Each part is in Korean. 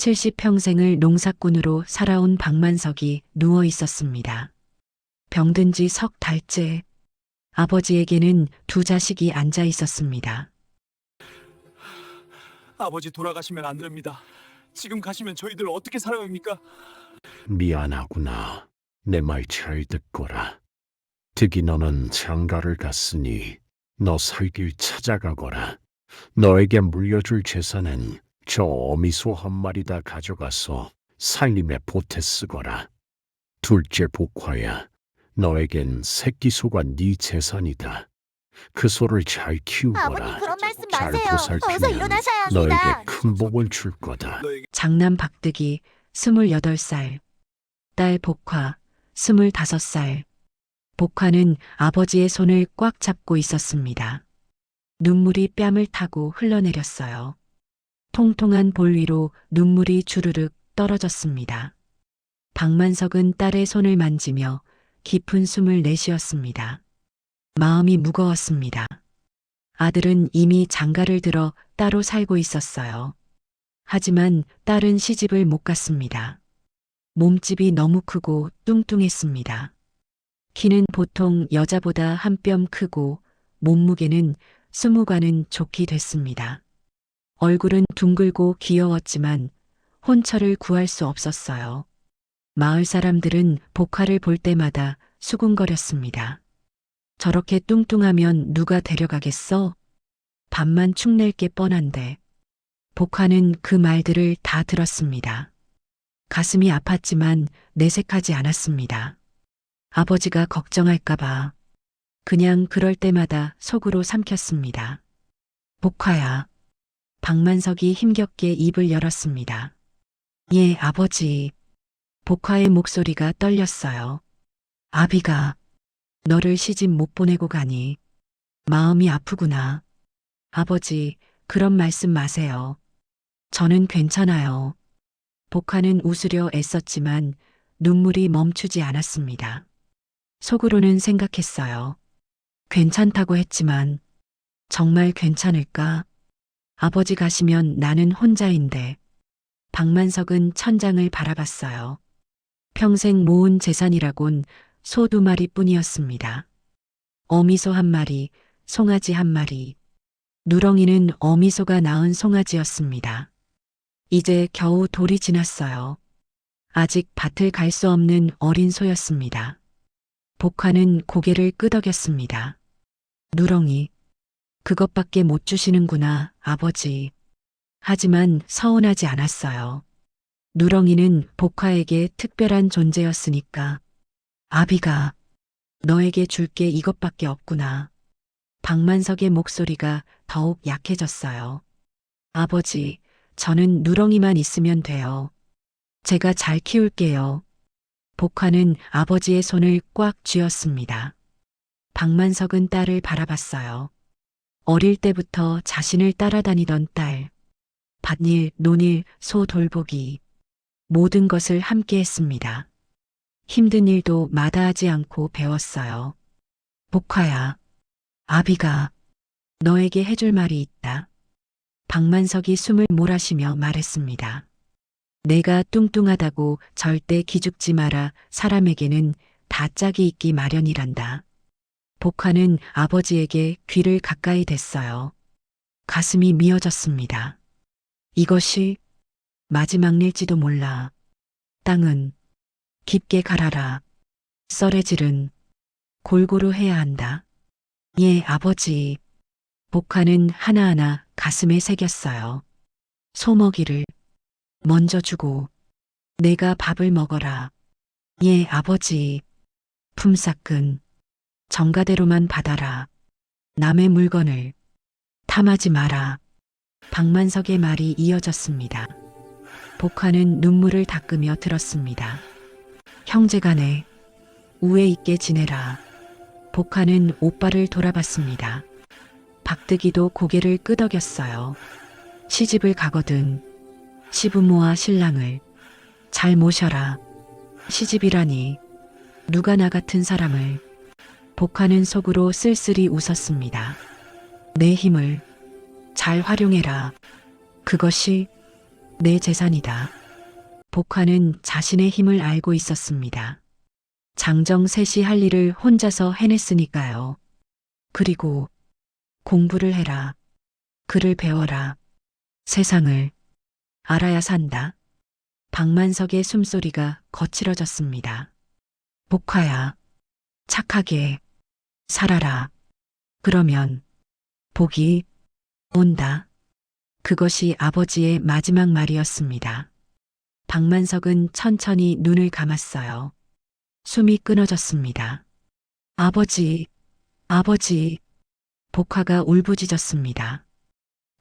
70평생을 농사꾼으로 살아온 박만석이 누워 있었습니다. 병든 지 석 달째. 아버지에게는 두 자식이 앉아 있었습니다. 아버지 돌아가시면 안 됩니다. 지금 가시면 저희들 어떻게 살아갑니까? 미안하구나. 내 말 잘 듣거라. 특히 너는 장가를 갔으니 너 살 길 찾아가거라. 너에게 물려줄 재산은 저 어미소 한 마리 다 가져가서 살림에 보태 쓰거라. 둘째 복화야, 너에겐 새끼 소가 네 재산이다. 그 소를 잘 키우거라. 아버님 그런 말씀 잘 마세요. 어서 보살피면 일어나셔야 너에게 합니다. 큰 복을 줄 거다. 너에게 장남 박득이 28살, 딸 복화 25살. 복화는 아버지의 손을 꽉 잡고 있었습니다. 눈물이 뺨을 타고 흘러내렸어요. 통통한 볼 위로 눈물이 주르륵 떨어졌습니다. 박만석은 딸의 손을 만지며 깊은 숨을 내쉬었습니다. 마음이 무거웠습니다. 아들은 이미 장가를 들어 따로 살고 있었어요. 하지만 딸은 시집을 못 갔습니다. 몸집이 너무 크고 뚱뚱했습니다. 키는 보통 여자보다 한 뼘 크고 몸무게는 20관은 좋게 됐습니다. 얼굴은 둥글고 귀여웠지만 혼처를 구할 수 없었어요. 마을 사람들은 복화를 볼 때마다 수군거렸습니다. 저렇게 뚱뚱하면 누가 데려가겠어? 밥만 축낼 게 뻔한데. 복화는 그 말들을 다 들었습니다. 가슴이 아팠지만 내색하지 않았습니다. 아버지가 걱정할까봐 그냥 그럴 때마다 속으로 삼켰습니다. 복화야. 박만석이 힘겹게 입을 열었습니다. 예, 아버지. 복화의 목소리가 떨렸어요. 아비가 너를 시집 못 보내고 가니 마음이 아프구나. 아버지, 그런 말씀 마세요. 저는 괜찮아요. 복화는 웃으려 애썼지만 눈물이 멈추지 않았습니다. 속으로는 생각했어요. 괜찮다고 했지만 정말 괜찮을까? 아버지 가시면 나는 혼자인데. 박만석은 천장을 바라봤어요. 평생 모은 재산이라곤 소 2마리 뿐이었습니다. 어미소 1마리, 송아지 1마리. 누렁이는 어미소가 낳은 송아지였습니다. 이제 겨우 돌이 지났어요. 아직 밭을 갈 수 없는 어린 소였습니다. 복화는 고개를 끄덕였습니다. 누렁이, 그것밖에 못 주시는구나, 아버지. 하지만 서운하지 않았어요. 누렁이는 복화에게 특별한 존재였으니까. 아비가 너에게 줄 게 이것밖에 없구나. 박만석의 목소리가 더욱 약해졌어요. 아버지, 저는 누렁이만 있으면 돼요. 제가 잘 키울게요. 복화는 아버지의 손을 꽉 쥐었습니다. 박만석은 딸을 바라봤어요. 어릴 때부터 자신을 따라다니던 딸. 밭일, 논일, 소 돌보기. 모든 것을 함께 했습니다. 힘든 일도 마다하지 않고 배웠어요. 복화야, 아비가 너에게 해줄 말이 있다. 박만석이 숨을 몰아쉬며 말했습니다. 내가 뚱뚱하다고 절대 기죽지 마라. 사람에게는 다 짝이 있기 마련이란다. 복화는 아버지에게 귀를 가까이 댔어요. 가슴이 미어졌습니다. 이것이 마지막 일지도 몰라. 땅은 깊게 갈아라. 썰애질은 골고루 해야 한다. 예, 아버지. 복화는 하나하나 가슴에 새겼어요. 소먹이를 먼저 주고 내가 밥을 먹어라. 예, 아버지. 품삯은 정가대로만 받아라. 남의 물건을 탐하지 마라. 박만석의 말이 이어졌습니다. 복화는 눈물을 닦으며 들었습니다. 형제간에 우애 있게 지내라. 복화는 오빠를 돌아봤습니다. 박득이도 고개를 끄덕였어요. 시집을 가거든 시부모와 신랑을 잘 모셔라. 시집이라니 누가 나 같은 사람을. 복화는 속으로 쓸쓸히 웃었습니다. 내 힘을 잘 활용해라. 그것이 내 재산이다. 복화는 자신의 힘을 알고 있었습니다. 장정 셋이 할 일을 혼자서 해냈으니까요. 그리고 공부를 해라. 글을 배워라. 세상을 알아야 산다. 박만석의 숨소리가 거칠어졌습니다. 복화야, 착하게 살아라. 그러면 복이 온다. 그것이 아버지의 마지막 말이었습니다. 박만석은 천천히 눈을 감았어요. 숨이 끊어졌습니다. 아버지, 아버지. 복화가 울부짖었습니다.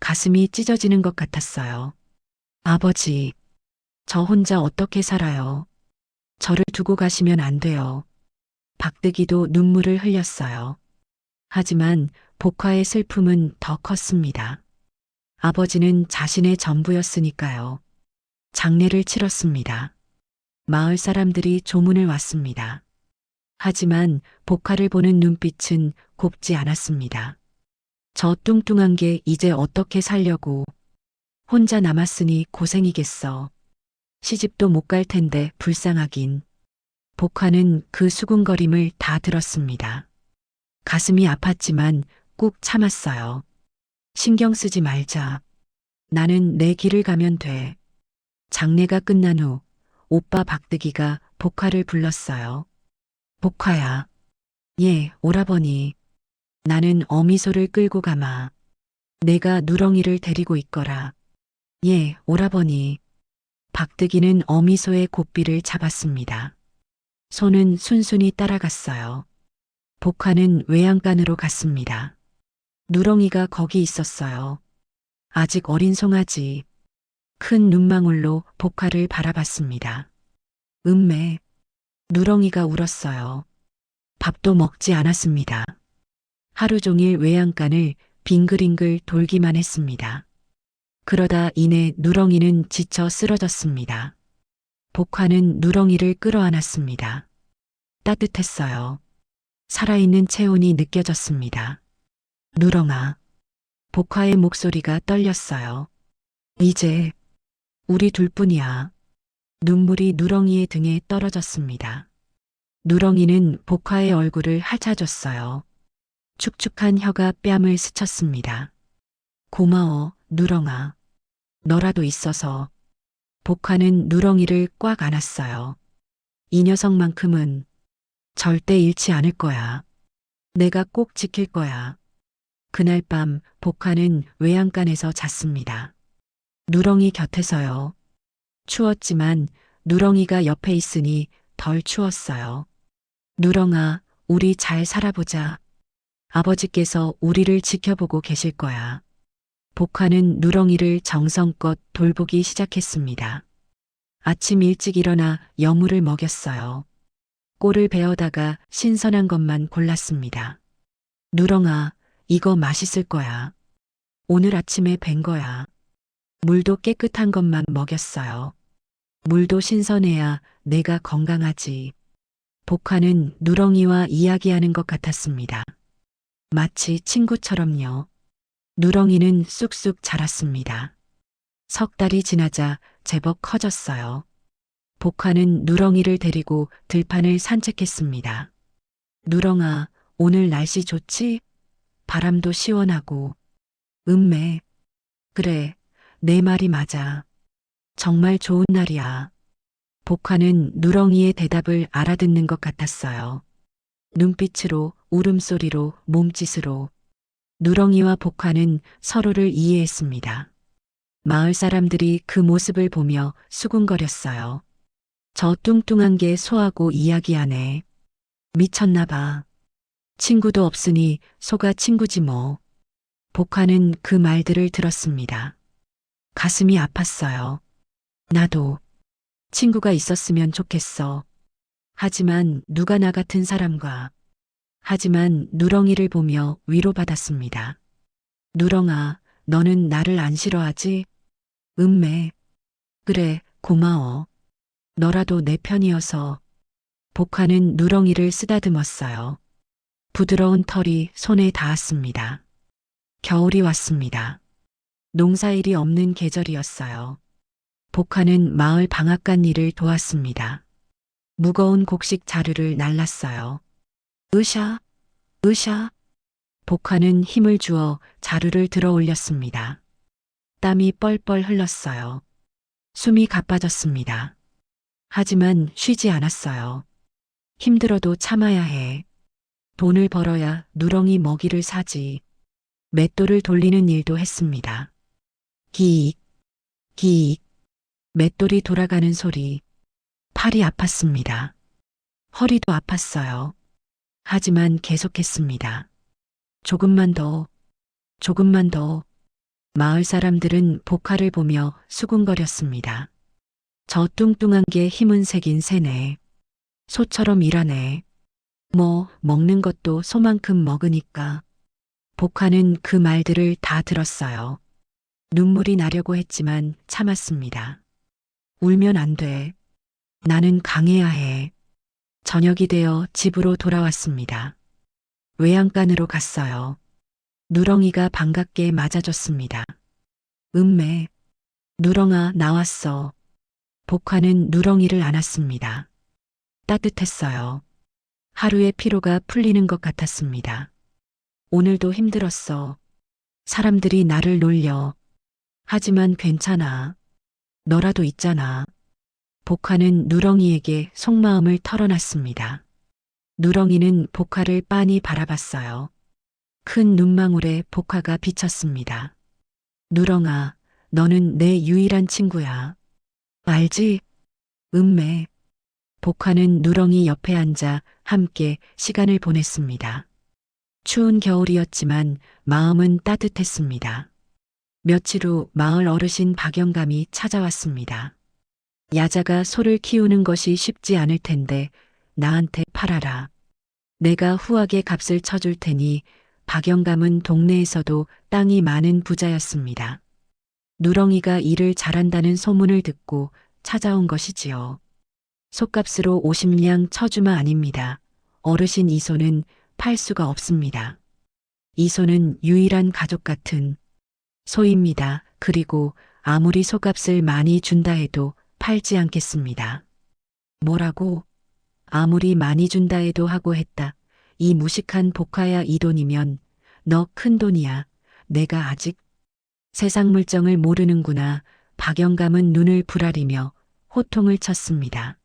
가슴이 찢어지는 것 같았어요. 아버지, 저 혼자 어떻게 살아요? 저를 두고 가시면 안 돼요. 박득이도 눈물을 흘렸어요. 하지만 복화의 슬픔은 더 컸습니다. 아버지는 자신의 전부였으니까요. 장례를 치렀습니다. 마을 사람들이 조문을 왔습니다. 하지만 복화를 보는 눈빛은 곱지 않았습니다. 저 뚱뚱한 게 이제 어떻게 살려고. 혼자 남았으니 고생이겠어. 시집도 못 갈 텐데 불쌍하긴. 복화는 그 수군거림을 다 들었습니다. 가슴이 아팠지만 꾹 참았어요. 신경 쓰지 말자. 나는 내 길을 가면 돼. 장례가 끝난 후 오빠 박득이가 복화를 불렀어요. 복화야. 예, 오라버니. 나는 어미소를 끌고 가마. 내가 누렁이를 데리고 있거라. 예, 오라버니. 박득이는 어미소의 고삐를 잡았습니다. 소는 순순히 따라갔어요. 복화는 외양간으로 갔습니다. 누렁이가 거기 있었어요. 아직 어린 송아지. 큰 눈망울로 복화를 바라봤습니다. 음매. 누렁이가 울었어요. 밥도 먹지 않았습니다. 하루 종일 외양간을 빙글빙글 돌기만 했습니다. 그러다 이내 누렁이는 지쳐 쓰러졌습니다. 복화는 누렁이를 끌어안았습니다. 따뜻했어요. 살아있는 체온이 느껴졌습니다. 누렁아. 복화의 목소리가 떨렸어요. 이제 우리 둘뿐이야. 눈물이 누렁이의 등에 떨어졌습니다. 누렁이는 복화의 얼굴을 핥아줬어요. 축축한 혀가 뺨을 스쳤습니다. 고마워, 누렁아. 너라도 있어서. 복화는 누렁이를 꽉 안았어요. 이 녀석만큼은 절대 잃지 않을 거야. 내가 꼭 지킬 거야. 그날 밤 복화는 외양간에서 잤습니다. 누렁이 곁에서요. 추웠지만 누렁이가 옆에 있으니 덜 추웠어요. 누렁아, 우리 잘 살아보자. 아버지께서 우리를 지켜보고 계실 거야. 복화는 누렁이를 정성껏 돌보기 시작했습니다. 아침 일찍 일어나 여물을 먹였어요. 꼴을 베어다가 신선한 것만 골랐습니다. 누렁아, 이거 맛있을 거야. 오늘 아침에 벤 거야. 물도 깨끗한 것만 먹였어요. 물도 신선해야 내가 건강하지. 복화는 누렁이와 이야기하는 것 같았습니다. 마치 친구처럼요. 누렁이는 쑥쑥 자랐습니다. 석 달이 지나자 제법 커졌어요. 복화는 누렁이를 데리고 들판을 산책했습니다. 누렁아, 오늘 날씨 좋지? 바람도 시원하고. 음매. 그래, 내 말이 맞아. 정말 좋은 날이야. 복화는 누렁이의 대답을 알아듣는 것 같았어요. 눈빛으로, 울음소리로, 몸짓으로. 누렁이와 복화는 서로를 이해했습니다. 마을 사람들이 그 모습을 보며 수군거렸어요. 저 뚱뚱한 게 소하고 이야기하네. 미쳤나 봐. 친구도 없으니 소가 친구지 뭐. 복화는 그 말들을 들었습니다. 가슴이 아팠어요. 나도 친구가 있었으면 좋겠어. 하지만 누가 나 같은 사람과. 하지만 누렁이를 보며 위로받았습니다. 누렁아, 너는 나를 안 싫어하지? 음매. 그래, 고마워. 너라도 내 편이어서. 복화는 누렁이를 쓰다듬었어요. 부드러운 털이 손에 닿았습니다. 겨울이 왔습니다. 농사일이 없는 계절이었어요. 복화는 마을 방앗간 일을 도왔습니다. 무거운 곡식 자루를 날랐어요. 으쌰, 으쌰. 복화는 힘을 주어 자루를 들어 올렸습니다. 땀이 뻘뻘 흘렀어요. 숨이 가빠졌습니다. 하지만 쉬지 않았어요. 힘들어도 참아야 해. 돈을 벌어야 누렁이 먹이를 사지. 맷돌을 돌리는 일도 했습니다. 기익, 기익. 맷돌이 돌아가는 소리. 팔이 아팠습니다. 허리도 아팠어요. 하지만 계속했습니다. 조금만 더, 조금만 더. 마을 사람들은 복화를 보며 수군거렸습니다. 저 뚱뚱한 게 힘은 새긴 새네. 소처럼 일하네. 뭐 먹는 것도 소만큼 먹으니까. 복화는 그 말들을 다 들었어요. 눈물이 나려고 했지만 참았습니다. 울면 안 돼. 나는 강해야 해. 저녁이 되어 집으로 돌아왔습니다. 외양간으로 갔어요. 누렁이가 반갑게 맞아줬습니다. 음매, 누렁아 나왔어. 복화는 누렁이를 안았습니다. 따뜻했어요. 하루의 피로가 풀리는 것 같았습니다. 오늘도 힘들었어. 사람들이 나를 놀려. 하지만 괜찮아. 너라도 있잖아. 복화는 누렁이에게 속마음을 털어놨습니다. 누렁이는 복화를 빤히 바라봤어요. 큰 눈망울에 복화가 비쳤습니다. 누렁아, 너는 내 유일한 친구야. 알지? 음매. 복화는 누렁이 옆에 앉아 함께 시간을 보냈습니다. 추운 겨울이었지만 마음은 따뜻했습니다. 며칠 후 마을 어르신 박영감이 찾아왔습니다. 야자가 소를 키우는 것이 쉽지 않을 텐데 나한테 팔아라. 내가 후하게 값을 쳐줄 테니. 박영감은 동네에서도 땅이 많은 부자였습니다. 누렁이가 일을 잘한다는 소문을 듣고 찾아온 것이지요. 솥값으로 50냥 쳐주마 아닙니다. 어르신 이소는 팔 수가 없습니다. 이소는 유일한 가족 같은 소입니다. 그리고 아무리 솥값을 많이 준다 해도 팔지 않겠습니다. 뭐라고? 아무리 많이 준다 해도 하고 했다. 이 무식한 복화야, 이 돈이면 너 큰 돈이야. 내가 아직 세상 물정을 모르는구나. 박영감은 눈을 부라리며 호통을 쳤습니다.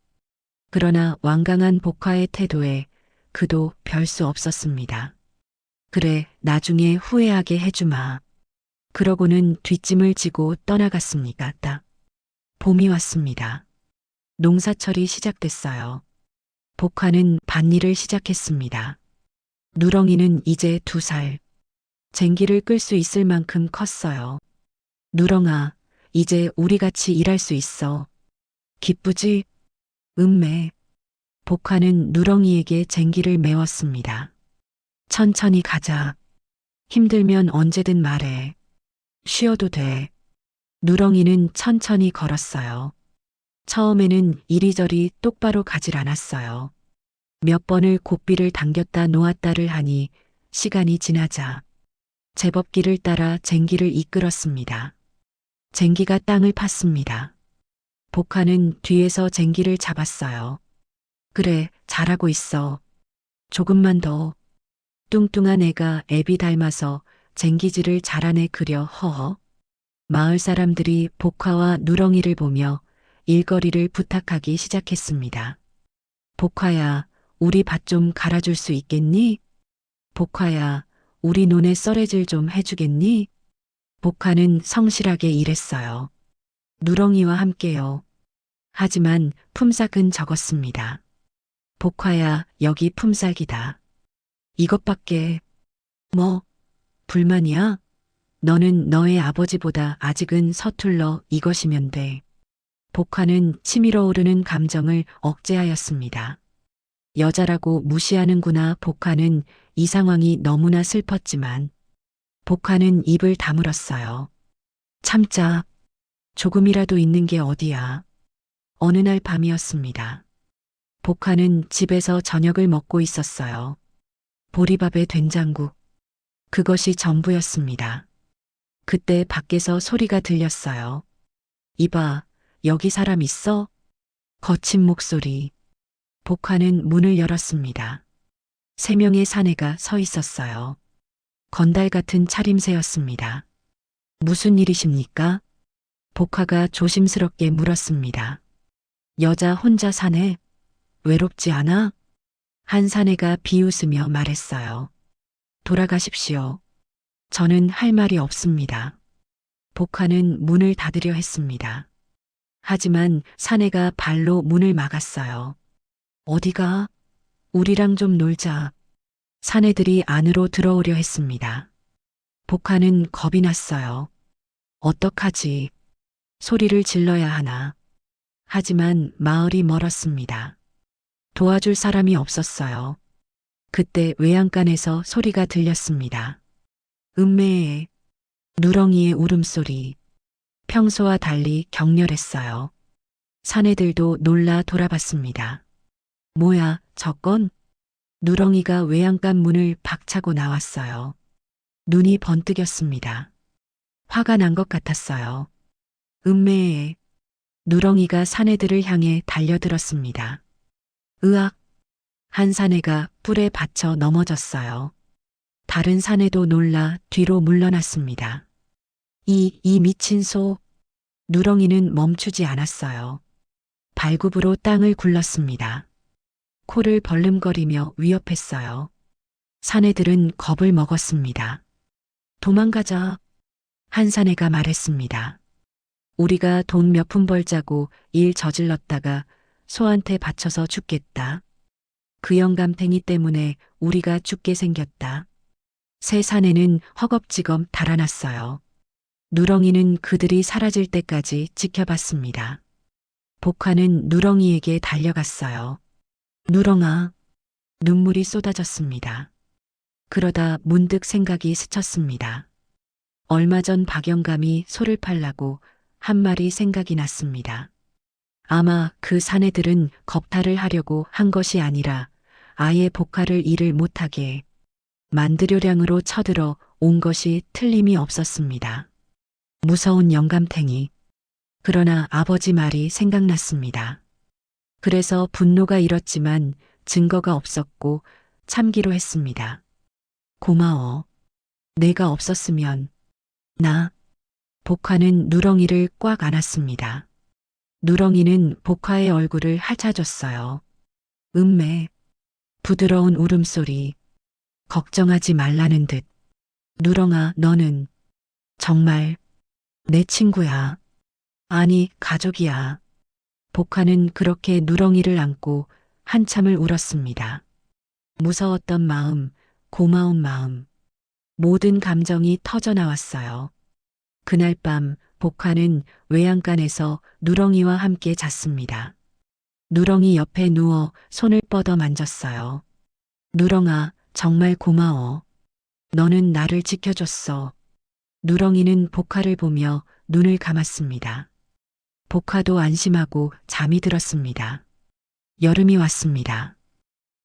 그러나 완강한 복화의 태도에 그도 별 수 없었습니다. 그래, 나중에 후회하게 해주마. 그러고는 뒷짐을 지고 떠나갔습니다. 봄이 왔습니다. 농사철이 시작됐어요. 복화는 밭일을 시작했습니다. 누렁이는 이제 2살. 쟁기를 끌 수 있을 만큼 컸어요. 누렁아, 이제 우리 같이 일할 수 있어. 기쁘지? 음매. 복화는 누렁이에게 쟁기를 메웠습니다. 천천히 가자. 힘들면 언제든 말해. 쉬어도 돼. 누렁이는 천천히 걸었어요. 처음에는 이리저리 똑바로 가질 않았어요. 몇 번을 고삐를 당겼다 놓았다를 하니 시간이 지나자 제법 길을 따라 쟁기를 이끌었습니다. 쟁기가 땅을 팠습니다. 복화는 뒤에서 쟁기를 잡았어요. 그래, 잘하고 있어. 조금만 더. 뚱뚱한 애가 애비 닮아서 쟁기질을 잘하네. 그려. 허허. 마을 사람들이 복화와 누렁이를 보며 일거리를 부탁하기 시작했습니다. 복화야, 우리 밭 좀 갈아줄 수 있겠니? 복화야, 우리 논에 썰애질 좀 해주겠니? 복화는 성실하게 일했어요. 누렁이와 함께요. 하지만 품삯은 적었습니다. 복화야, 여기 품삯이다. 이것밖에. 뭐, 불만이야? 너는 너의 아버지보다 아직은 서툴러. 이것이면 돼. 복화는 치밀어 오르는 감정을 억제하였습니다. 여자라고 무시하는구나. 복화는 이 상황이 너무나 슬펐지만 복화는 입을 다물었어요. 참자. 조금이라도 있는 게 어디야. 어느 날 밤이었습니다. 복화는 집에서 저녁을 먹고 있었어요. 보리밥에 된장국. 그것이 전부였습니다. 그때 밖에서 소리가 들렸어요. 이봐, 여기 사람 있어? 거친 목소리. 복화는 문을 열었습니다. 3명의 사내가 서 있었어요. 건달 같은 차림새였습니다. 무슨 일이십니까? 복화가 조심스럽게 물었습니다. 여자 혼자 사네? 외롭지 않아? 한 사내가 비웃으며 말했어요. 돌아가십시오. 저는 할 말이 없습니다. 복화는 문을 닫으려 했습니다. 하지만 사내가 발로 문을 막았어요. 어디가? 우리랑 좀 놀자. 사내들이 안으로 들어오려 했습니다. 복화는 겁이 났어요. 어떡하지? 소리를 질러야 하나. 하지만 마을이 멀었습니다. 도와줄 사람이 없었어요. 그때 외양간에서 소리가 들렸습니다. 음매의 누렁이의 울음소리. 평소와 달리 격렬했어요. 사내들도 놀라 돌아봤습니다. 뭐야, 저건? 누렁이가 외양간 문을 박차고 나왔어요. 눈이 번뜩였습니다. 화가 난 것 같았어요. 음매의 누렁이가 사내들을 향해 달려들었습니다. 으악! 한 사내가 뿔에 받쳐 넘어졌어요. 다른 사내도 놀라 뒤로 물러났습니다. 이 미친 소! 누렁이는 멈추지 않았어요. 발굽으로 땅을 굴렀습니다. 코를 벌름거리며 위협했어요. 사내들은 겁을 먹었습니다. 도망가자. 한 사내가 말했습니다. 우리가 돈 몇 푼 벌자고 일 저질렀다가 소한테 바쳐서 죽겠다. 그 영감탱이 때문에 우리가 죽게 생겼다. 세 사내는 허겁지겁 달아났어요. 누렁이는 그들이 사라질 때까지 지켜봤습니다. 복화는 누렁이에게 달려갔어요. 누렁아. 눈물이 쏟아졌습니다. 그러다 문득 생각이 스쳤습니다. 얼마 전 박영감이 소를 팔라고 한 말이 생각이 났습니다. 아마 그 사내들은 겁탈을 하려고 한 것이 아니라 아예 복화를 일을 못하게 만드료량으로 쳐들어 온 것이 틀림이 없었습니다. 무서운 영감탱이. 그러나 아버지 말이 생각났습니다. 그래서 분노가 일었지만 증거가 없었고 참기로 했습니다. 고마워. 내가 없었으면 복화는 누렁이를 꽉 안았습니다. 누렁이는 복화의 얼굴을 핥아줬어요. 음매. 부드러운 울음소리. 걱정하지 말라는 듯. 누렁아, 너는 정말 내 친구야. 아니, 가족이야. 복화는 그렇게 누렁이를 안고 한참을 울었습니다. 무서웠던 마음, 고마운 마음, 모든 감정이 터져 나왔어요. 그날 밤 복화는 외양간에서 누렁이와 함께 잤습니다. 누렁이 옆에 누워 손을 뻗어 만졌어요. 누렁아, 정말 고마워. 너는 나를 지켜줬어. 누렁이는 복화를 보며 눈을 감았습니다. 복화도 안심하고 잠이 들었습니다. 여름이 왔습니다.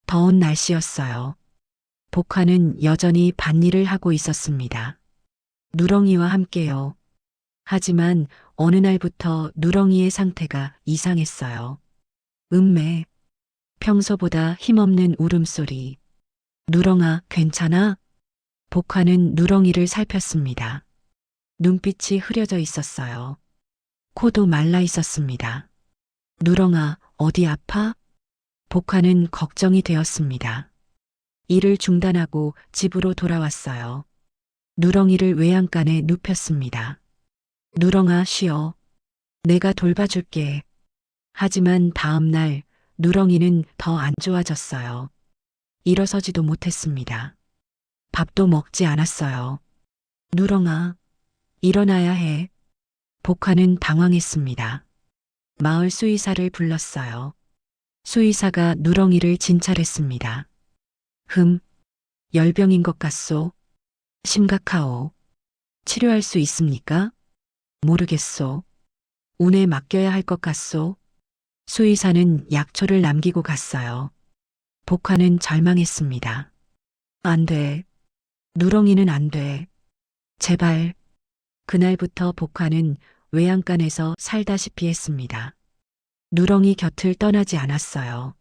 더운 날씨였어요. 복화는 여전히 밭일을 하고 있었습니다. 누렁이와 함께요. 하지만 어느 날부터 누렁이의 상태가 이상했어요. 음매. 평소보다 힘없는 울음소리. 누렁아, 괜찮아? 복화는 누렁이를 살폈습니다. 눈빛이 흐려져 있었어요. 코도 말라 있었습니다. 누렁아, 어디 아파? 복화는 걱정이 되었습니다. 일을 중단하고 집으로 돌아왔어요. 누렁이를 외양간에 눕혔습니다. 누렁아, 쉬어. 내가 돌봐줄게. 하지만 다음 날 누렁이는 더 안 좋아졌어요. 일어서지도 못했습니다. 밥도 먹지 않았어요. 누렁아, 일어나야 해. 복화는 당황했습니다. 마을 수의사를 불렀어요. 수의사가 누렁이를 진찰했습니다. 열병인 것 같소. 심각하오. 치료할 수 있습니까? 모르겠소. 운에 맡겨야 할 것 같소. 수의사는 약초를 남기고 갔어요. 복화는 절망했습니다. 안 돼. 누렁이는 안 돼. 제발. 그날부터 복화는 외양간에서 살다시피 했습니다. 누렁이 곁을 떠나지 않았어요.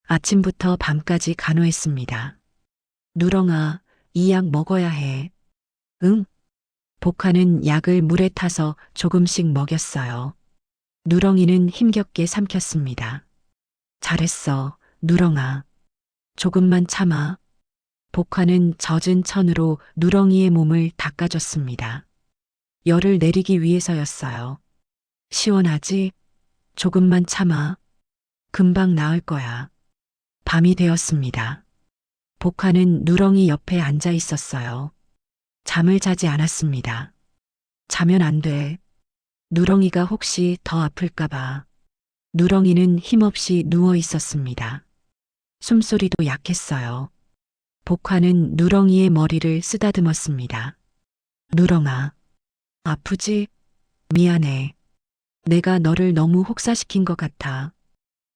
아침부터 밤까지 간호했습니다. 누렁아, 이 약 먹어야 해. 응? 복화는 약을 물에 타서 조금씩 먹였어요. 누렁이는 힘겹게 삼켰습니다. 잘했어, 누렁아. 조금만 참아. 복화는 젖은 천으로 누렁이의 몸을 닦아줬습니다. 열을 내리기 위해서였어요. 시원하지? 조금만 참아. 금방 나을 거야. 밤이 되었습니다. 복화는 누렁이 옆에 앉아 있었어요. 잠을 자지 않았습니다. 자면 안 돼. 누렁이가 혹시 더 아플까봐. 누렁이는 힘없이 누워 있었습니다. 숨소리도 약했어요. 복화는 누렁이의 머리를 쓰다듬었습니다. 누렁아, 아프지? 미안해. 내가 너를 너무 혹사시킨 것 같아.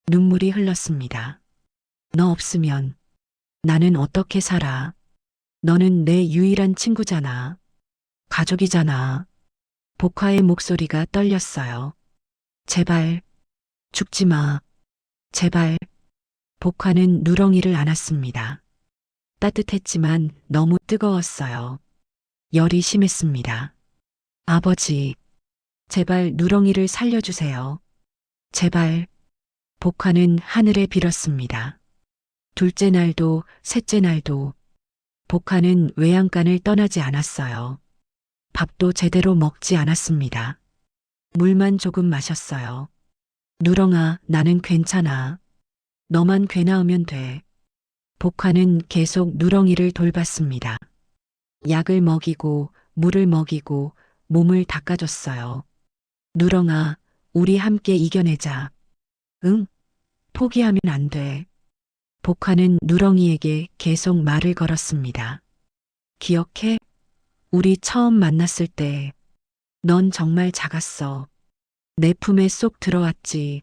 눈물이 흘렀습니다. 너 없으면 나는 어떻게 살아? 너는 내 유일한 친구잖아. 가족이잖아. 복화의 목소리가 떨렸어요. 제발, 죽지 마. 제발. 복화는 누렁이를 안았습니다. 따뜻했지만 너무 뜨거웠어요. 열이 심했습니다. 아버지, 제발 누렁이를 살려주세요. 제발. 복화는 하늘에 빌었습니다. 둘째 날도 셋째 날도 복화는 외양간을 떠나지 않았어요. 밥도 제대로 먹지 않았습니다. 물만 조금 마셨어요. 누렁아, 나는 괜찮아. 너만 괜찮으면 돼. 복화는 계속 누렁이를 돌봤습니다. 약을 먹이고 물을 먹이고 몸을 닦아줬어요. 누렁아, 우리 함께 이겨내자. 응? 포기하면 안 돼. 복화는 누렁이에게 계속 말을 걸었습니다. 기억해? 우리 처음 만났을 때, 넌 정말 작았어. 내 품에 쏙 들어왔지.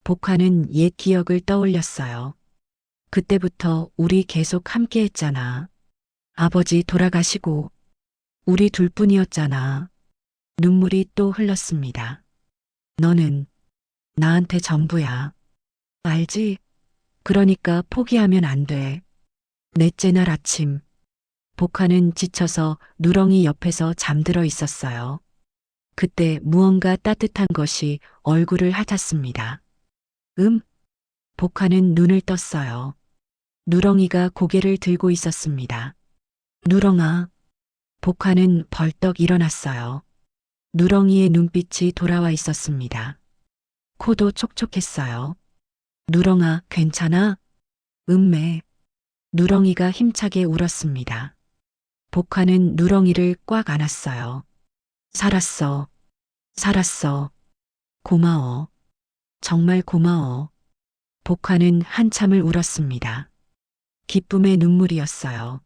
복화는 옛 기억을 떠올렸어요. 그때부터 우리 계속 함께 했잖아. 아버지 돌아가시고, 우리 둘뿐이었잖아. 눈물이 또 흘렀습니다. 너는 나한테 전부야. 알지? 그러니까 포기하면 안 돼. 넷째 날 아침, 복화는 지쳐서 누렁이 옆에서 잠들어 있었어요. 그때 무언가 따뜻한 것이 얼굴을 핥았습니다. 복화는 눈을 떴어요. 누렁이가 고개를 들고 있었습니다. 누렁아. 복화는 벌떡 일어났어요. 누렁이의 눈빛이 돌아와 있었습니다. 코도 촉촉했어요. 누렁아, 괜찮아? 음매. 누렁이가 힘차게 울었습니다. 복화는 누렁이를 꽉 안았어요. 살았어. 살았어. 고마워. 정말 고마워. 복화는 한참을 울었습니다. 기쁨의 눈물이었어요.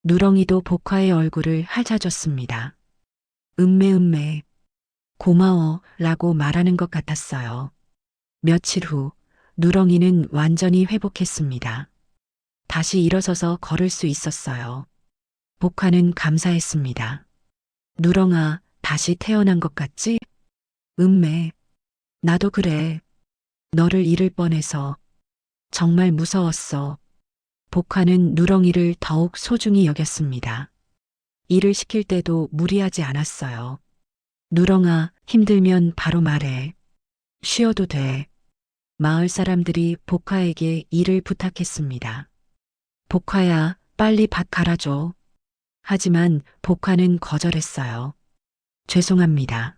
누렁이도 복화의 얼굴을 핥아줬습니다. 음매. 고마워 라고 말하는 것 같았어요. 며칠 후 누렁이는 완전히 회복했습니다. 다시 일어서서 걸을 수 있었어요. 복화는 감사했습니다. 누렁아, 다시 태어난 것 같지? 음매. 나도 그래. 너를 잃을 뻔해서 정말 무서웠어. 복화는 누렁이를 더욱 소중히 여겼습니다. 일을 시킬 때도 무리하지 않았어요. 누렁아, 힘들면 바로 말해. 쉬어도 돼. 마을 사람들이 복화에게 일을 부탁했습니다. 복화야, 빨리 밭 갈아줘. 하지만 복화는 거절했어요. 죄송합니다.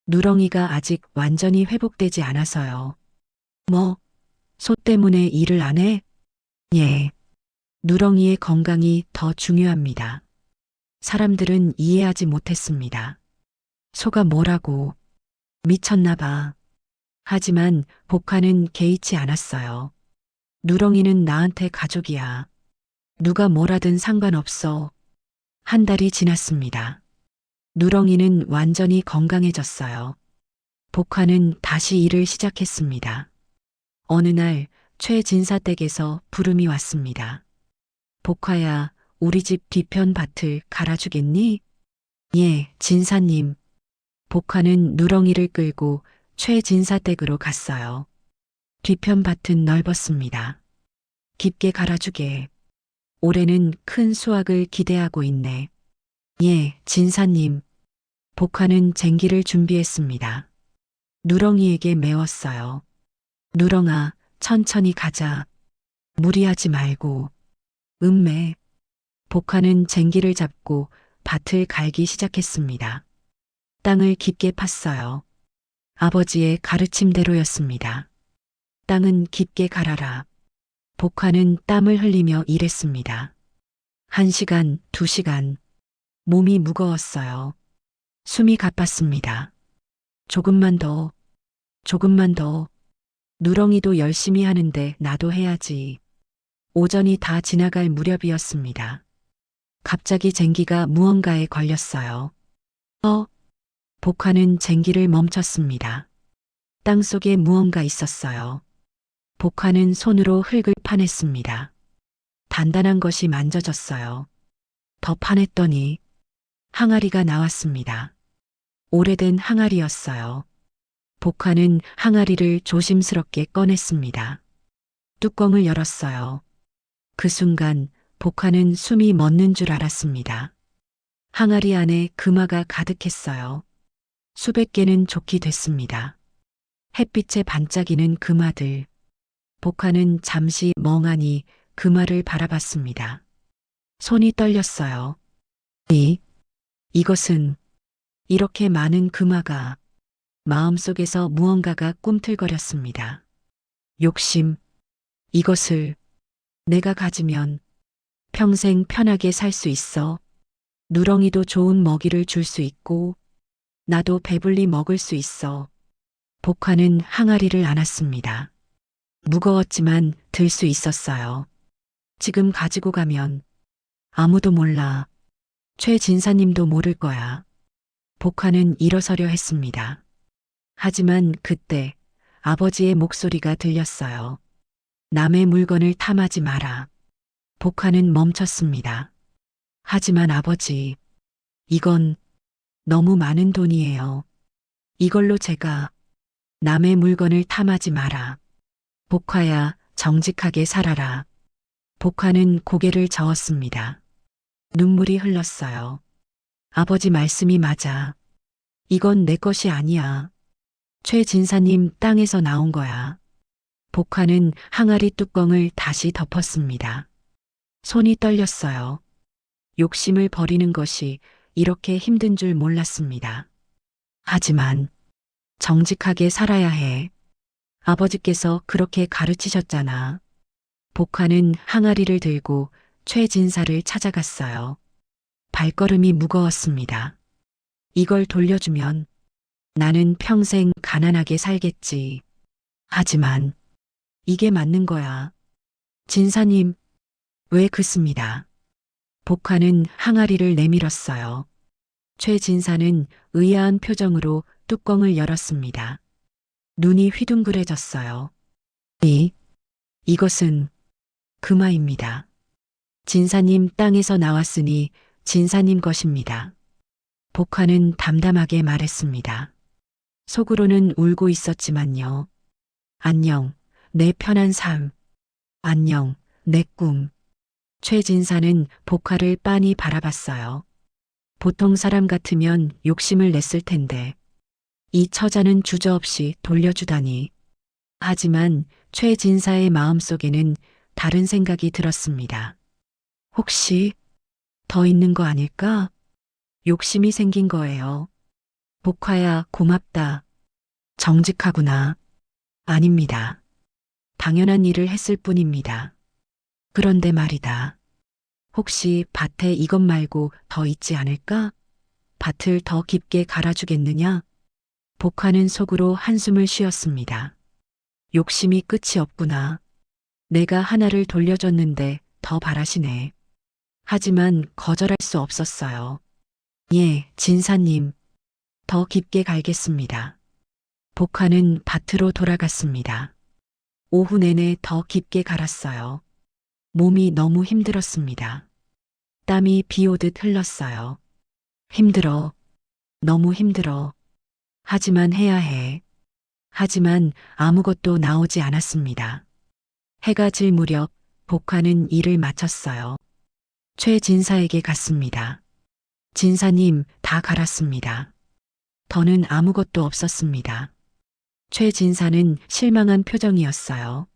누렁이가 아직 완전히 회복되지 않아서요. 뭐, 소 때문에 일을 안 해? 예. 누렁이의 건강이 더 중요합니다. 사람들은 이해하지 못했습니다. 소가 뭐라고? 미쳤나 봐. 하지만 복화는 개의치 않았어요. 누렁이는 나한테 가족이야. 누가 뭐라든 상관없어. 한 달이 지났습니다. 누렁이는 완전히 건강해졌어요. 복화는 다시 일을 시작했습니다. 어느 날 최진사 댁에서 부름이 왔습니다. 복화야, 우리 집 뒤편 밭을 갈아주겠니? 예, 진사님. 복화는 누렁이를 끌고 최진사 댁으로 갔어요. 뒤편 밭은 넓었습니다. 깊게 갈아주게. 올해는 큰 수확을 기대하고 있네. 예, 진사님. 복화는 쟁기를 준비했습니다. 누렁이에게 메웠어요. 누렁아, 천천히 가자. 무리하지 말고. 음매. 복화는 쟁기를 잡고 밭을 갈기 시작했습니다. 땅을 깊게 팠어요. 아버지의 가르침대로였습니다. 땅은 깊게 갈아라. 복화는 땀을 흘리며 일했습니다. 1시간, 2시간. 몸이 무거웠어요. 숨이 가빴습니다. 조금만 더, 조금만 더. 누렁이도 열심히 하는데 나도 해야지. 오전이 다 지나갈 무렵이었습니다. 갑자기 쟁기가 무언가에 걸렸어요. 복화는 쟁기를 멈췄습니다. 땅속에 무언가 있었어요. 복화는 손으로 흙을 파냈습니다. 단단한 것이 만져졌어요. 더 파냈더니 항아리가 나왔습니다. 오래된 항아리였어요. 복화는 항아리를 조심스럽게 꺼냈습니다. 뚜껑을 열었어요. 그 순간 복화는 숨이 멎는 줄 알았습니다. 항아리 안에 금화가 가득했어요. 수백 개는 좋게 됐습니다. 햇빛에 반짝이는 금화들. 복화는 잠시 멍하니 금화를 바라봤습니다. 손이 떨렸어요. 이것은 이렇게 많은 금화가 마음속에서 무언가가 꿈틀거렸습니다. 욕심. 이것을 내가 가지면 평생 편하게 살 수 있어. 누렁이도 좋은 먹이를 줄 수 있고 나도 배불리 먹을 수 있어. 복화는 항아리를 안았습니다. 무거웠지만 들 수 있었어요. 지금 가지고 가면 아무도 몰라. 최진사님도 모를 거야. 복화는 일어서려 했습니다. 하지만 그때 아버지의 목소리가 들렸어요. 남의 물건을 탐하지 마라. 복화는 멈췄습니다. 하지만 아버지, 이건 너무 많은 돈이에요. 이걸로 제가 남의 물건을 탐하지 마라. 복화야, 정직하게 살아라. 복화는 고개를 저었습니다. 눈물이 흘렀어요. 아버지 말씀이 맞아. 이건 내 것이 아니야. 최진사님 땅에서 나온 거야. 복화는 항아리 뚜껑을 다시 덮었습니다. 손이 떨렸어요. 욕심을 버리는 것이 이렇게 힘든 줄 몰랐습니다. 하지만 정직하게 살아야 해. 아버지께서 그렇게 가르치셨잖아. 복화는 항아리를 들고 최진사를 찾아갔어요. 발걸음이 무거웠습니다. 이걸 돌려주면 나는 평생 가난하게 살겠지. 하지만 이게 맞는 거야. 진사님, 왜 그습니다. 복화는 항아리를 내밀었어요. 최진사는 의아한 표정으로 뚜껑을 열었습니다. 눈이 휘둥그레졌어요. 이것은 금화입니다. 진사님 땅에서 나왔으니 진사님 것입니다. 복화는 담담하게 말했습니다. 속으로는 울고 있었지만요. 안녕, 내 편한 삶. 안녕, 내 꿈. 최진사는 복화를 빤히 바라봤어요. 보통 사람 같으면 욕심을 냈을 텐데 이 처자는 주저없이 돌려주다니. 하지만 최진사의 마음속에는 다른 생각이 들었습니다. 혹시 더 있는 거 아닐까? 욕심이 생긴 거예요. 복화야, 고맙다. 정직하구나. 아닙니다. 당연한 일을 했을 뿐입니다. 그런데 말이다. 혹시 밭에 이것 말고 더 있지 않을까? 밭을 더 깊게 갈아주겠느냐? 복화는 속으로 한숨을 쉬었습니다. 욕심이 끝이 없구나. 내가 하나를 돌려줬는데 더 바라시네. 하지만 거절할 수 없었어요. 예, 진사님. 더 깊게 갈겠습니다. 복화는 밭으로 돌아갔습니다. 오후 내내 더 깊게 갈았어요. 몸이 너무 힘들었습니다. 땀이 비 오듯 흘렀어요. 힘들어. 너무 힘들어. 하지만 해야 해. 하지만 아무것도 나오지 않았습니다. 해가 질 무렵 복화는 일을 마쳤어요. 최 진사에게 갔습니다. 진사님, 다 갈았습니다. 더는 아무것도 없었습니다. 최 진사는 실망한 표정이었어요.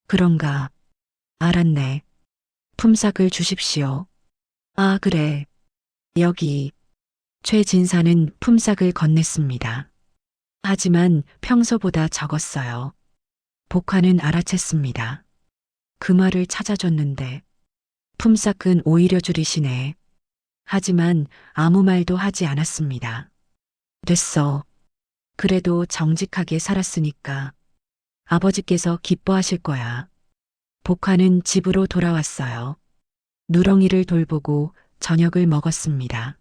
그런가? 알았네. 품삯을 주십시오. 아, 그래. 여기. 최 진사는 품삯을 건넸습니다. 하지만 평소보다 적었어요. 복화는 알아챘습니다. 그 말을 찾아줬는데 품삯은 오히려 줄이시네. 하지만 아무 말도 하지 않았습니다. 됐어. 그래도 정직하게 살았으니까 아버지께서 기뻐하실 거야. 복화는 집으로 돌아왔어요. 누렁이를 돌보고 저녁을 먹었습니다.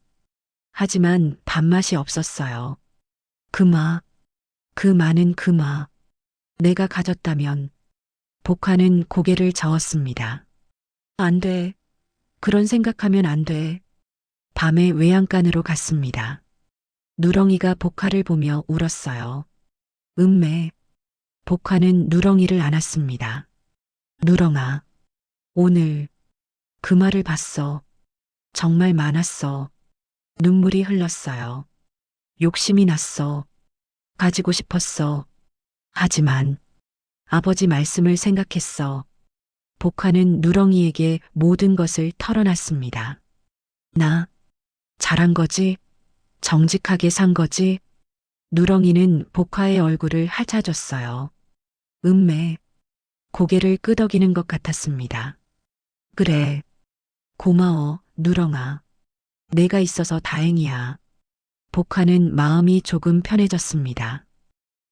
하지만 밥맛이 없었어요. 그 많은 금화. 내가 가졌다면. 복화는 고개를 저었습니다. 안 돼. 그런 생각하면 안 돼. 밤에 외양간으로 갔습니다. 누렁이가 복화를 보며 울었어요. 음매. 복화는 누렁이를 안았습니다. 누렁아. 오늘 그 말을 봤어. 정말 많았어. 눈물이 흘렀어요. 욕심이 났어. 가지고 싶었어. 하지만 아버지 말씀을 생각했어. 복화는 누렁이에게 모든 것을 털어놨습니다. 나 잘한 거지? 정직하게 산 거지? 누렁이는 복화의 얼굴을 핥아줬어요. 음매. 고개를 끄덕이는 것 같았습니다. 그래. 고마워, 누렁아. 내가 있어서 다행이야. 복화는 마음이 조금 편해졌습니다.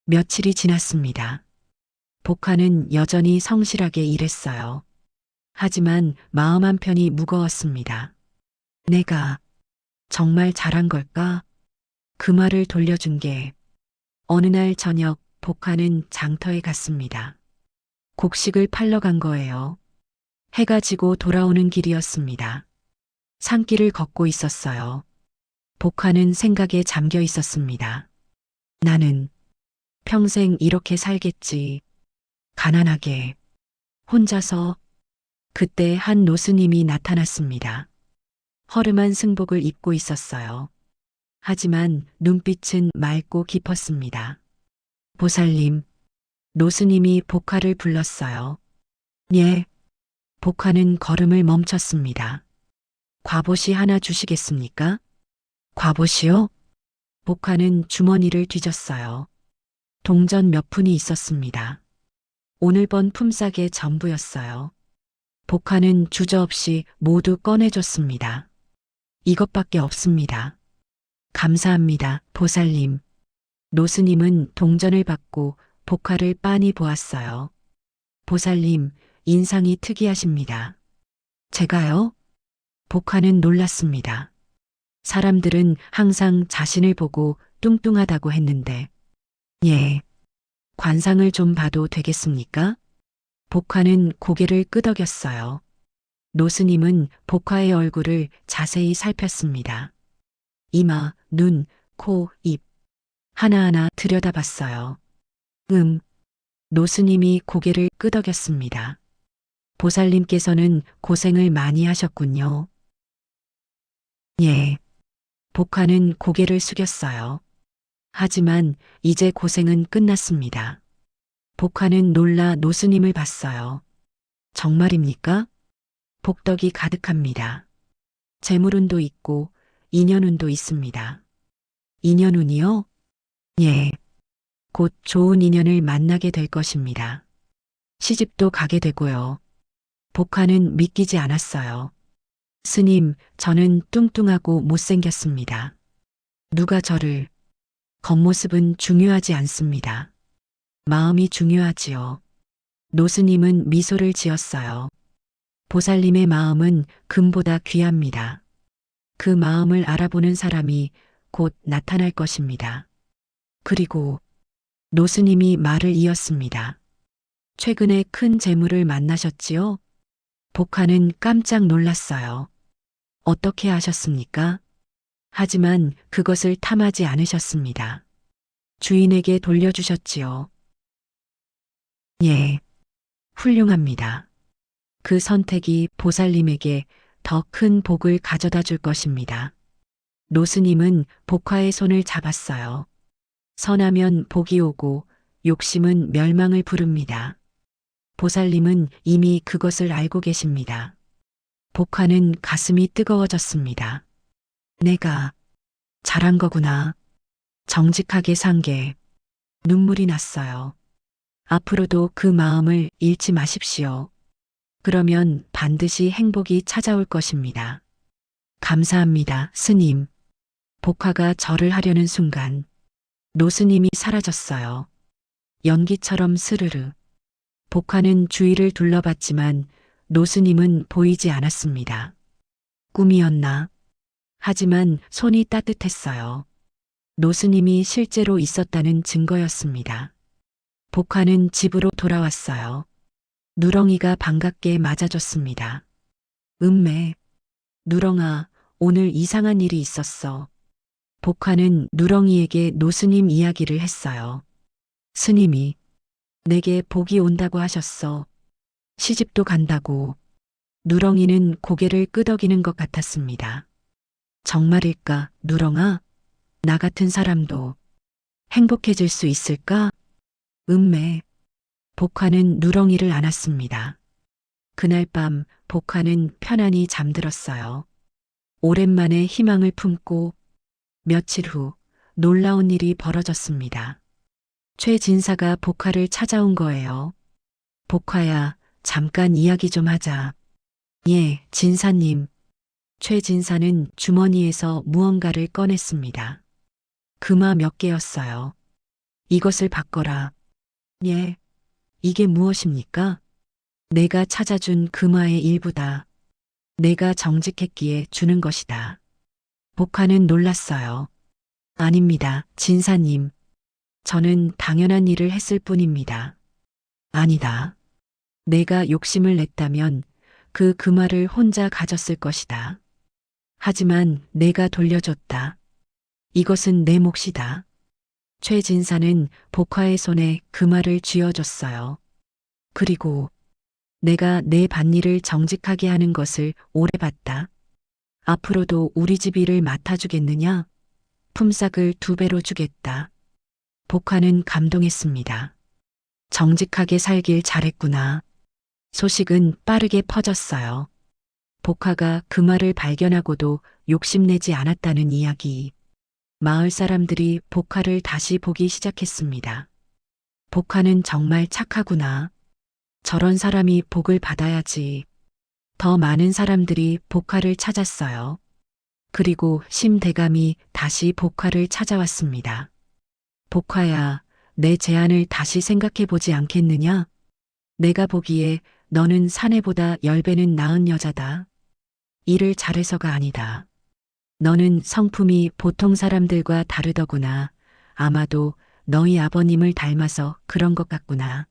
며칠이 지났습니다. 복화는 여전히 성실하게 일했어요. 하지만 마음 한편이 무거웠습니다. 내가 정말 잘한 걸까? 그 말을 돌려준 게 어느 날 저녁 복화는 장터에 갔습니다. 곡식을 팔러 간 거예요. 해가 지고 돌아오는 길이었습니다. 산길을 걷고 있었어요. 복화는 생각에 잠겨 있었습니다. 나는 평생 이렇게 살겠지. 가난하게. 혼자서. 그때 한 노스님이 나타났습니다. 허름한 승복을 입고 있었어요. 하지만 눈빛은 맑고 깊었습니다. 보살님. 노스님이 복화를 불렀어요. 예. 복화는 걸음을 멈췄습니다. 과봇이 하나 주시겠습니까? 과봇이요? 복화는 주머니를 뒤졌어요. 동전 몇 푼이 있었습니다. 오늘 번 품삯의 전부였어요. 복화는 주저없이 모두 꺼내줬습니다. 이것밖에 없습니다. 감사합니다, 보살님. 노스님은 동전을 받고 복화를 빤히 보았어요. 보살님, 인상이 특이하십니다. 제가요? 복화는 놀랐습니다. 사람들은 항상 자신을 보고 뚱뚱하다고 했는데, 예. 관상을 좀 봐도 되겠습니까? 복화는 고개를 끄덕였어요. 노스님은 복화의 얼굴을 자세히 살폈습니다. 이마, 눈, 코, 입. 하나하나 들여다봤어요. 노스님이 고개를 끄덕였습니다. 보살님께서는 고생을 많이 하셨군요. 예. 복화는 고개를 숙였어요. 하지만 이제 고생은 끝났습니다. 복화는 놀라 노스님을 봤어요. 정말입니까? 복덕이 가득합니다. 재물운도 있고 인연운도 있습니다. 인연운이요? 예. 곧 좋은 인연을 만나게 될 것입니다. 시집도 가게 되고요. 복화는 믿기지 않았어요. 스님, 저는 뚱뚱하고 못생겼습니다. 누가 저를... 겉모습은 중요하지 않습니다. 마음이 중요하지요. 노스님은 미소를 지었어요. 보살님의 마음은 금보다 귀합니다. 그 마음을 알아보는 사람이 곧 나타날 것입니다. 그리고 노스님이 말을 이었습니다. 최근에 큰 재물을 만나셨지요? 복화는 깜짝 놀랐어요. 어떻게 하셨습니까? 하지만 그것을 탐하지 않으셨습니다. 주인에게 돌려주셨지요. 예, 훌륭합니다. 그 선택이 보살님에게 더 큰 복을 가져다 줄 것입니다. 노스님은 복화의 손을 잡았어요. 선하면 복이 오고 욕심은 멸망을 부릅니다. 보살님은 이미 그것을 알고 계십니다. 복화는 가슴이 뜨거워졌습니다. 내가 잘한 거구나. 정직하게 산 게 눈물이 났어요. 앞으로도 그 마음을 잃지 마십시오. 그러면 반드시 행복이 찾아올 것입니다. 감사합니다, 스님. 복화가 절을 하려는 순간 노스님이 사라졌어요. 연기처럼 스르르. 복화는 주위를 둘러봤지만 노스님은 보이지 않았습니다. 꿈이었나? 하지만 손이 따뜻했어요. 노스님이 실제로 있었다는 증거였습니다. 복화는 집으로 돌아왔어요. 누렁이가 반갑게 맞아줬습니다. 음매, 누렁아, 오늘 이상한 일이 있었어. 복화는 누렁이에게 노스님 이야기를 했어요. 스님이 내게 복이 온다고 하셨어. 시집도 간다고. 누렁이는 고개를 끄덕이는 것 같았습니다. 정말일까, 누렁아? 나 같은 사람도 행복해질 수 있을까? 음매. 복화는 누렁이를 안았습니다. 그날 밤 복화는 편안히 잠들었어요. 오랜만에 희망을 품고 며칠 후 놀라운 일이 벌어졌습니다. 최 진사가 복화를 찾아온 거예요. 복화야, 잠깐 이야기 좀 하자. 예, 진사님. 최 진사는 주머니에서 무언가를 꺼냈습니다. 금화 몇 개였어요. 이것을 바꿔라. 예. 이게 무엇입니까? 내가 찾아준 금화의 일부다. 내가 정직했기에 주는 것이다. 복화는 놀랐어요. 아닙니다, 진사님. 저는 당연한 일을 했을 뿐입니다. 아니다. 내가 욕심을 냈다면 그 금화를 혼자 가졌을 것이다. 하지만 내가 돌려줬다. 이것은 내 몫이다. 최 진사는 복화의 손에 금화를 쥐어줬어요. 그리고 내가 내 밭일을 정직하게 하는 것을 오래 봤다. 앞으로도 우리 집 일을 맡아주겠느냐? 품삯을 2배로 주겠다. 복화는 감동했습니다. 정직하게 살길 잘했구나. 소식은 빠르게 퍼졌어요. 복화가 금화를 발견하고도 욕심내지 않았다는 이야기. 마을 사람들이 복화를 다시 보기 시작했습니다. 복화는 정말 착하구나. 저런 사람이 복을 받아야지. 더 많은 사람들이 복화를 찾았어요. 그리고 심대감이 다시 복화를 찾아왔습니다. 복화야, 내 제안을 다시 생각해 보지 않겠느냐? 내가 보기에 너는 사내보다 10배는 나은 여자다. 일을 잘해서가 아니다. 너는 성품이 보통 사람들과 다르더구나. 아마도 너희 아버님을 닮아서 그런 것 같구나.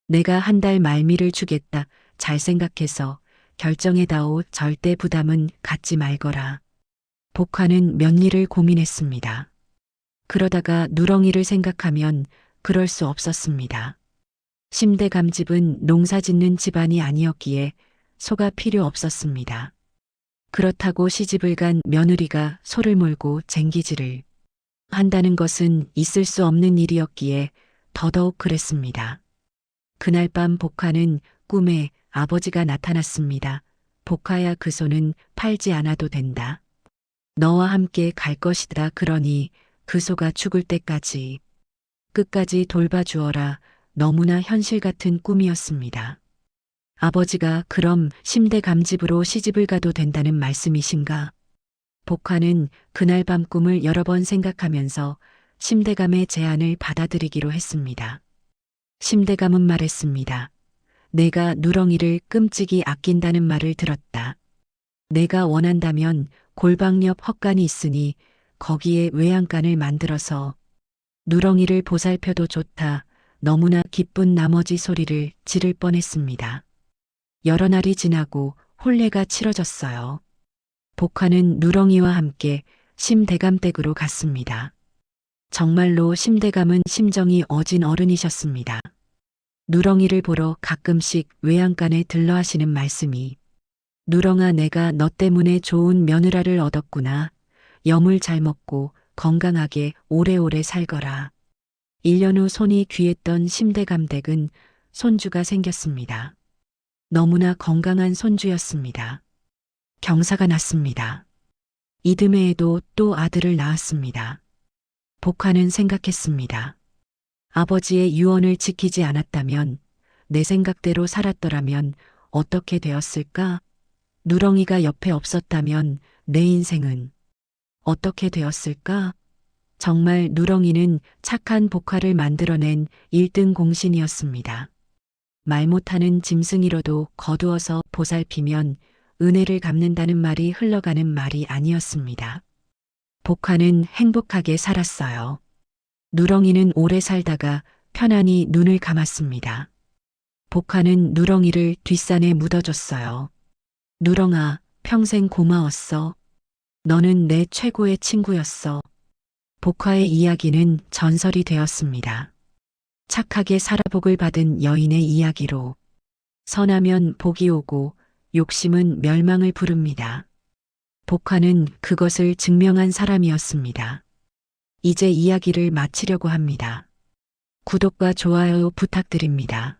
내가 1달 말미를 주겠다. 잘 생각해서 결정해다오. 절대 부담은 갖지 말거라. 복화는 며칠을 고민했습니다. 그러다가 누렁이를 생각하면 그럴 수 없었습니다. 심대감집은 농사짓는 집안이 아니었기에 소가 필요 없었습니다. 그렇다고 시집을 간 며느리가 소를 몰고 쟁기질을 한다는 것은 있을 수 없는 일이었기에 더더욱 그랬습니다. 그날 밤 복화는 꿈에 아버지가 나타났습니다. 복화야, 그 소는 팔지 않아도 된다. 너와 함께 갈 것이다. 그러니 그 소가 죽을 때까지 끝까지 돌봐주어라. 너무나 현실 같은 꿈이었습니다. 아버지가 그럼 심대감집으로 시집을 가도 된다는 말씀이신가? 복화는 그날 밤 꿈을 여러 번 생각하면서 심대감의 제안을 받아들이기로 했습니다. 심대감은 말했습니다. 내가 누렁이를 끔찍이 아낀다는 말을 들었다. 내가 원한다면 골방 옆 헛간이 있으니 거기에 외양간을 만들어서 누렁이를 보살펴도 좋다. 너무나 기쁜 나머지 소리를 지를 뻔했습니다. 여러 날이 지나고 혼례가 치러졌어요. 복화는 누렁이와 함께 심대감댁으로 갔습니다. 정말로 심대감은 심정이 어진 어른이셨습니다. 누렁이를 보러 가끔씩 외양간에 들러 하시는 말씀이 누렁아 내가 너 때문에 좋은 며느라를 얻었구나. 염을 잘 먹고 건강하게 오래오래 살거라. 1년 후 손이 귀했던 심대감 댁은 손주가 생겼습니다. 너무나 건강한 손주였습니다. 경사가 났습니다. 이듬해에도 또 아들을 낳았습니다. 복화는 생각했습니다. 아버지의 유언을 지키지 않았다면, 내 생각대로 살았더라면 어떻게 되었을까? 누렁이가 옆에 없었다면 내 인생은 어떻게 되었을까? 정말 누렁이는 착한 복화를 만들어낸 1등 공신이었습니다. 말 못하는 짐승이로도 거두어서 보살피면 은혜를 갚는다는 말이 흘러가는 말이 아니었습니다. 복화는 행복하게 살았어요. 누렁이는 오래 살다가 편안히 눈을 감았습니다. 복화는 누렁이를 뒷산에 묻어줬어요. 누렁아, 평생 고마웠어. 너는 내 최고의 친구였어. 복화의 이야기는 전설이 되었습니다. 착하게 살아 복을 받은 여인의 이야기로 선하면 복이 오고 욕심은 멸망을 부릅니다. 복화는 그것을 증명한 사람이었습니다. 이제 이야기를 마치려고 합니다. 구독과 좋아요 부탁드립니다.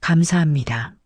감사합니다.